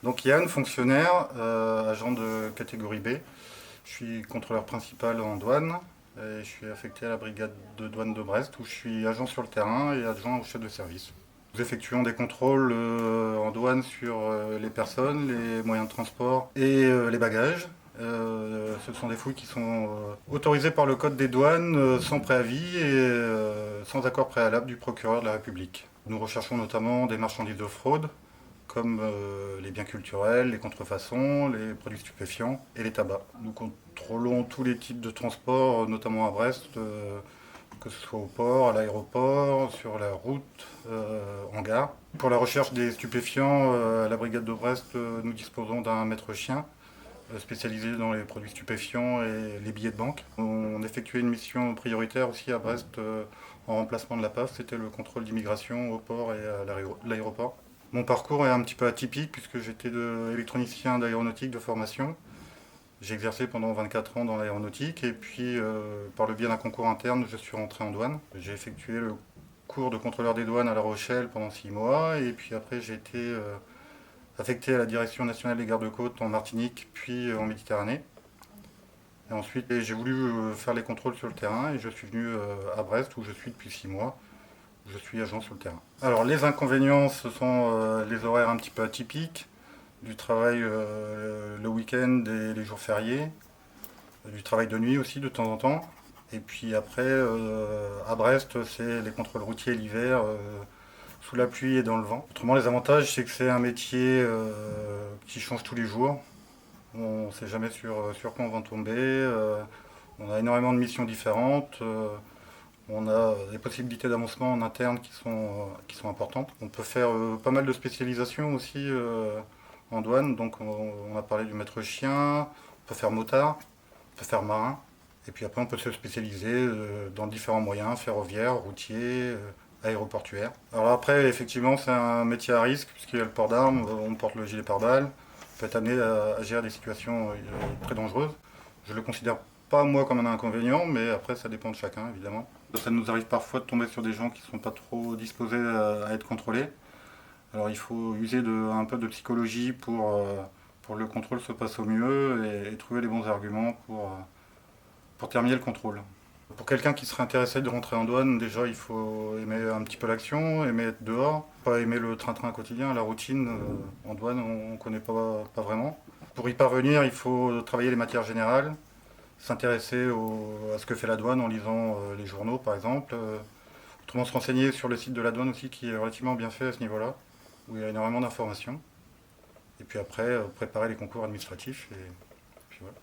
Donc Yann, fonctionnaire, agent de catégorie B. Je suis contrôleur principal en douane et je suis affecté à la brigade de douane de Brest où je suis agent sur le terrain et adjoint au chef de service. Nous effectuons des contrôles en douane sur les personnes, les moyens de transport et les bagages. Ce sont des fouilles qui sont autorisées par le code des douanes sans préavis et sans accord préalable du procureur de la République. Nous recherchons notamment des marchandises de fraude, comme les biens culturels, les contrefaçons, les produits stupéfiants et les tabacs. Nous contrôlons tous les types de transports, notamment à Brest, que ce soit au port, à l'aéroport, sur la route, en gare. Pour la recherche des stupéfiants, à la brigade de Brest, nous disposons d'un maître-chien spécialisé dans les produits stupéfiants et les billets de banque. On effectuait une mission prioritaire aussi à Brest en remplacement de la PAF, c'était le contrôle d'immigration au port et à l'aéroport. Mon parcours est un petit peu atypique puisque j'étais électronicien d'aéronautique de formation. J'ai exercé pendant 24 ans dans l'aéronautique et puis par le biais d'un concours interne, je suis rentré en douane. J'ai effectué le cours de contrôleur des douanes à La Rochelle pendant 6 mois et puis après j'ai été affecté à la Direction nationale des gardes-côtes en Martinique puis en Méditerranée. Et ensuite j'ai voulu faire les contrôles sur le terrain et je suis venu à Brest où je suis depuis 6 mois. Je suis agent sur le terrain. Alors les inconvénients, ce sont les horaires un petit peu atypiques, du travail le week-end et les jours fériés, du travail de nuit aussi de temps en temps. Et puis après, à Brest, c'est les contrôles routiers l'hiver, sous la pluie et dans le vent. Autrement, les avantages, c'est que c'est un métier qui change tous les jours. On ne sait jamais sur quoi on va tomber. On a énormément de missions différentes. On a des possibilités d'avancement en interne qui sont importantes. On peut faire pas mal de spécialisations aussi en douane. Donc on a parlé du maître chien, on peut faire motard, on peut faire marin. Et puis après on peut se spécialiser dans différents moyens, ferroviaires, routiers, aéroportuaires. Alors après effectivement c'est un métier à risque puisqu'il y a le port d'armes, on porte le gilet pare-balles. On peut être amené à gérer des situations très dangereuses. Je le considère pas moi comme un inconvénient, mais après ça dépend de chacun évidemment. Ça nous arrive parfois de tomber sur des gens qui ne sont pas trop disposés à être contrôlés. Alors il faut user un peu de psychologie pour que le contrôle se passe au mieux et trouver les bons arguments pour terminer le contrôle. Pour quelqu'un qui serait intéressé de rentrer en douane, déjà il faut aimer un petit peu l'action, aimer être dehors, pas aimer le train-train quotidien, la routine en douane on ne connaît pas vraiment. Pour y parvenir, il faut travailler les matières générales, s'intéresser à ce que fait la douane en lisant les journaux par exemple. Autrement se renseigner sur le site de la douane aussi qui est relativement bien fait à ce niveau-là, où il y a énormément d'informations. Et puis après, préparer les concours administratifs et puis voilà.